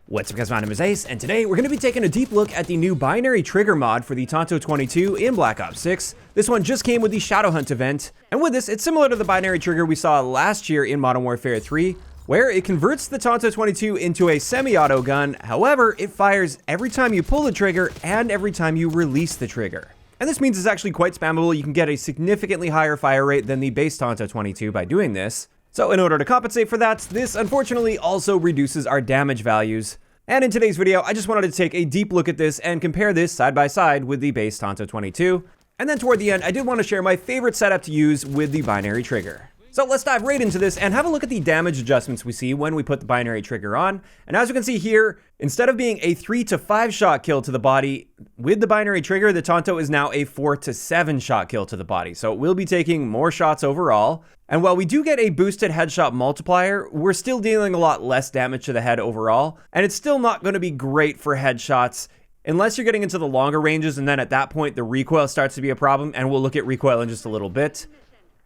What's up guys, my name is Ace, and today we're going to be taking a deep look at the new binary trigger mod for the Tanto 22 in Black Ops 6. This one just came with the Shadow Hunt event, and with this, it's similar to the binary trigger we saw last year in Modern Warfare 3, where it converts the Tanto 22 into a semi-auto gun. However, it fires every time you pull the trigger and every time you release the trigger. And this means it's actually quite spammable. You can get a significantly higher fire rate than the base Tanto 22 by doing this. So in order to compensate for that, this unfortunately also reduces our damage values. And in today's video, I just wanted to take a deep look at this and compare this side by side with the base Tanto 22. And then toward the end, I did want to share my favorite setup to use with the binary trigger. So let's dive right into this and have a look at the damage adjustments we see when we put the binary trigger on. And as you can see here, instead of being a 3 to 5 shot kill to the body, with the binary trigger, the Tanto is now a 4 to 7 shot kill to the body. So it will be taking more shots overall. And while we do get a boosted headshot multiplier, we're still dealing a lot less damage to the head overall. And it's still not going to be great for headshots unless you're getting into the longer ranges. And then at that point, the recoil starts to be a problem. And we'll look at recoil in just a little bit.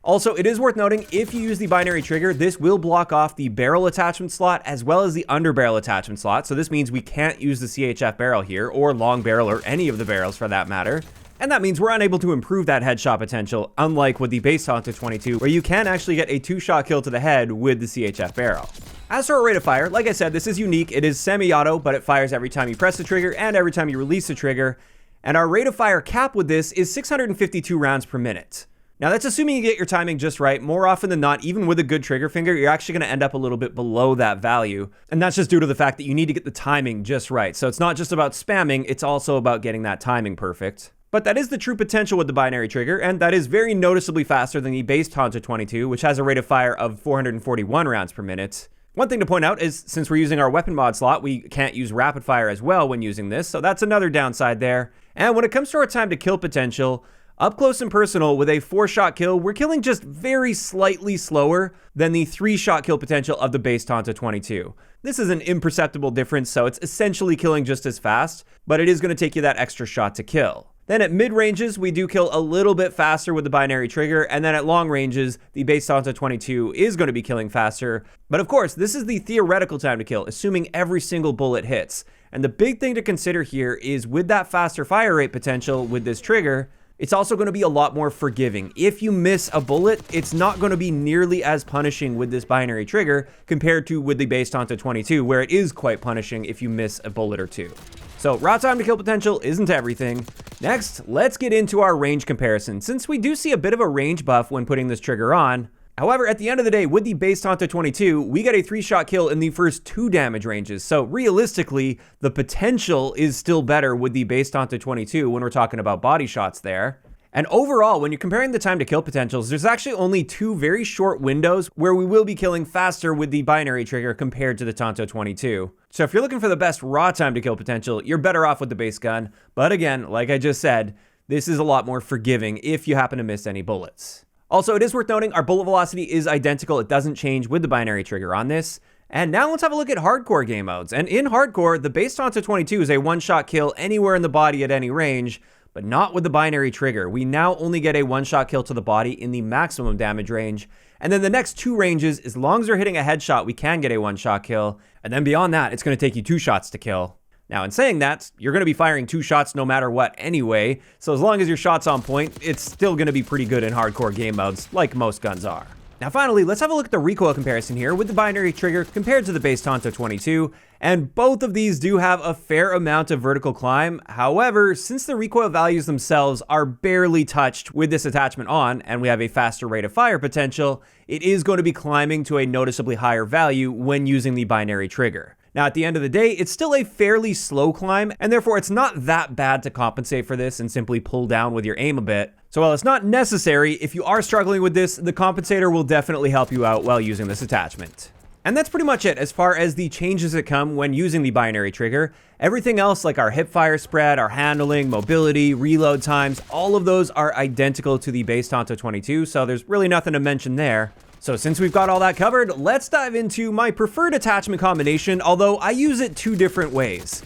Also, it is worth noting, if you use the binary trigger, this will block off the barrel attachment slot as well as the underbarrel attachment slot. So this means we can't use the CHF barrel here, or long barrel, or any of the barrels for that matter. And that means we're unable to improve that headshot potential, unlike with the base Tanto 22, where you can actually get a 2-shot kill to the head with the CHF barrel. As for our rate of fire, like I said, this is unique. It is semi-auto, but it fires every time you press the trigger and every time you release the trigger. And our rate of fire cap with this is 652 rounds per minute. Now that's assuming you get your timing just right. More often than not, even with a good trigger finger, you're actually going to end up a little bit below that value. And that's just due to the fact that you need to get the timing just right. So it's not just about spamming, it's also about getting that timing perfect. But that is the true potential with the binary trigger, and that is very noticeably faster than the base Tanto 22, which has a rate of fire of 441 rounds per minute. One thing to point out is, since we're using our weapon mod slot, we can't use rapid fire as well when using this, so that's another downside there. And when it comes to our time to kill potential, up close and personal with a 4-shot kill, we're killing just very slightly slower than the 3-shot kill potential of the base Tanto 22. This is an imperceptible difference, so it's essentially killing just as fast, but it is going to take you that extra shot to kill. Then at mid-ranges, we do kill a little bit faster with the binary trigger, and then at long ranges, the base Tanto 22 is going to be killing faster. But of course, this is the theoretical time to kill, assuming every single bullet hits. And the big thing to consider here is with that faster fire rate potential with this trigger, it's also going to be a lot more forgiving. If you miss a bullet, it's not going to be nearly as punishing with this binary trigger compared to with the base Tanto 22, where it is quite punishing if you miss a bullet or two. So raw time to kill potential isn't everything. Next, let's get into our range comparison, since we do see a bit of a range buff when putting this trigger on. However, at the end of the day, with the base Tanto 22, we get a 3-shot kill in the first 2 damage ranges. So realistically, the potential is still better with the base Tanto 22 when we're talking about body shots there. And overall, when you're comparing the time to kill potentials, there's actually only 2 very short windows where we will be killing faster with the binary trigger compared to the Tanto 22. So if you're looking for the best raw time to kill potential, you're better off with the base gun. But again, like I just said, this is a lot more forgiving if you happen to miss any bullets. Also, it is worth noting our bullet velocity is identical. It doesn't change with the binary trigger on this. And now let's have a look at hardcore game modes. And in hardcore, the base Tanto 22 is a 1-shot kill anywhere in the body at any range, but not with the binary trigger. We now only get a 1-shot kill to the body in the maximum damage range. And then the next 2 ranges, as long as we're hitting a headshot, we can get a 1-shot kill. And then beyond that, it's going to take you 2 shots to kill. Now, in saying that, you're going to be firing 2 shots no matter what anyway, so as long as your shot's on point, it's still going to be pretty good in hardcore game modes, like most guns are. Now finally, let's have a look at the recoil comparison here with the binary trigger compared to the base Tanto 22, and both of these do have a fair amount of vertical climb. However, since the recoil values themselves are barely touched with this attachment on, and we have a faster rate of fire potential, it is going to be climbing to a noticeably higher value when using the binary trigger. Now, at the end of the day, it's still a fairly slow climb, and therefore it's not that bad to compensate for this and simply pull down with your aim a bit. So while it's not necessary, if you are struggling with this, the compensator will definitely help you out while using this attachment. And that's pretty much it as far as the changes that come when using the binary trigger. Everything else, like our hipfire spread, our handling, mobility, reload times, all of those are identical to the base Tanto 22, so there's really nothing to mention there. So since we've got all that covered, let's dive into my preferred attachment combination, although I use it 2 different ways.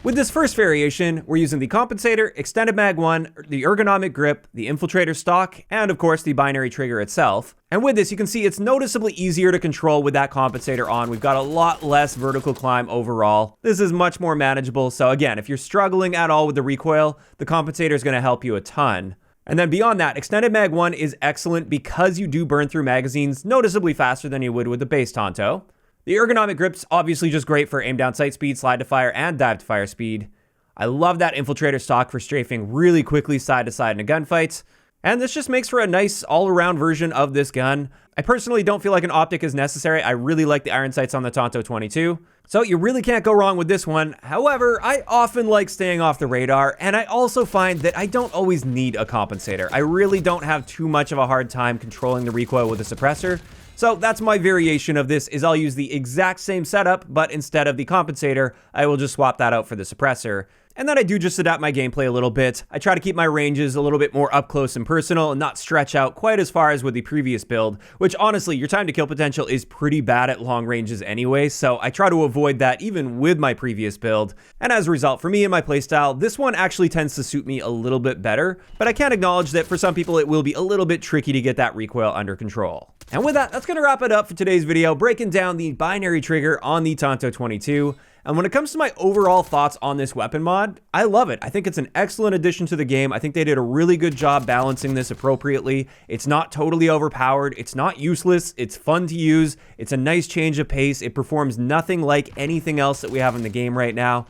With this first variation, we're using the compensator, extended mag 1, the ergonomic grip, the infiltrator stock, and of course the binary trigger itself. And with this, you can see it's noticeably easier to control with that compensator on. We've got a lot less vertical climb overall. This is much more manageable. So again, if you're struggling at all with the recoil, the compensator is going to help you a ton. And then beyond that, extended mag 1 is excellent because you do burn through magazines noticeably faster than you would with the base Tanto. The ergonomic grip's obviously just great for aim down sight speed, slide to fire, and dive to fire speed. I love that infiltrator stock for strafing really quickly side to side in a gunfight. And this just makes for a nice all-around version of this gun. I personally don't feel like an optic is necessary. I really like the iron sights on the Tanto 22. So you really can't go wrong with this one. However, I often like staying off the radar, and I also find that I don't always need a compensator. I really don't have too much of a hard time controlling the recoil with a suppressor. So that's my variation of this, is I'll use the exact same setup, but instead of the compensator, I will just swap that out for the suppressor. And then I do just adapt my gameplay a little bit. I try to keep my ranges a little bit more up close and personal and not stretch out quite as far as with the previous build, which honestly, your time to kill potential is pretty bad at long ranges anyway, so I try to avoid that even with my previous build. And as a result, for me and my playstyle, this one actually tends to suit me a little bit better, but I can acknowledge that for some people it will be a little bit tricky to get that recoil under control. And with that, that's going to wrap it up for today's video, breaking down the binary trigger on the Tanto 22. And when it comes to my overall thoughts on this weapon mod, I love it. I think it's an excellent addition to the game. I think they did a really good job balancing this appropriately. It's not totally overpowered. It's not useless. It's fun to use. It's a nice change of pace. It performs nothing like anything else that we have in the game right now.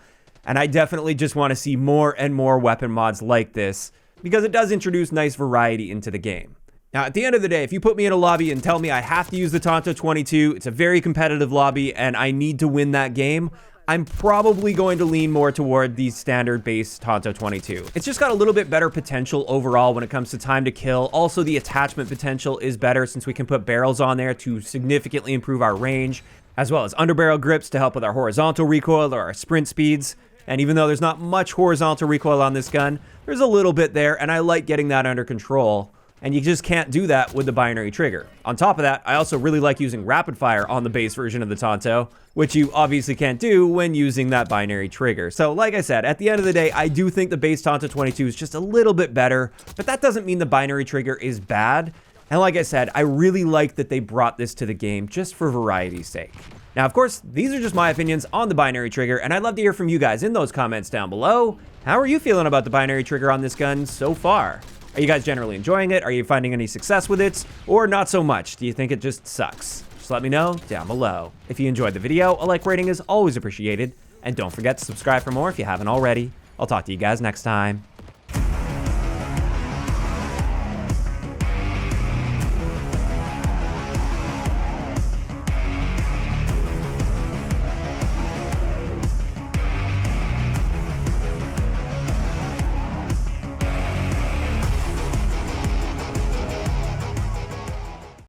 And I definitely just want to see more and more weapon mods like this because it does introduce nice variety into the game. Now, at the end of the day, if you put me in a lobby and tell me I have to use the Tanto 22, it's a very competitive lobby and I need to win that game, I'm probably going to lean more toward the standard base Tanto 22. It's just got a little bit better potential overall when it comes to time to kill. Also, the attachment potential is better since we can put barrels on there to significantly improve our range, as well as underbarrel grips to help with our horizontal recoil or our sprint speeds. And even though there's not much horizontal recoil on this gun, there's a little bit there, and I like getting that under control. And you just can't do that with the binary trigger. On top of that, I also really like using rapid fire on the base version of the Tanto, which you obviously can't do when using that binary trigger. So like I said, at the end of the day, I do think the base Tanto 22 is just a little bit better, but that doesn't mean the binary trigger is bad. And like I said, I really like that they brought this to the game just for variety's sake. Now, of course, these are just my opinions on the binary trigger, and I'd love to hear from you guys in those comments down below. How are you feeling about the binary trigger on this gun so far? Are you guys generally enjoying it? Are you finding any success with it? Or not so much? Do you think it just sucks? Just let me know down below. If you enjoyed the video, a like rating is always appreciated. And don't forget to subscribe for more if you haven't already. I'll talk to you guys next time.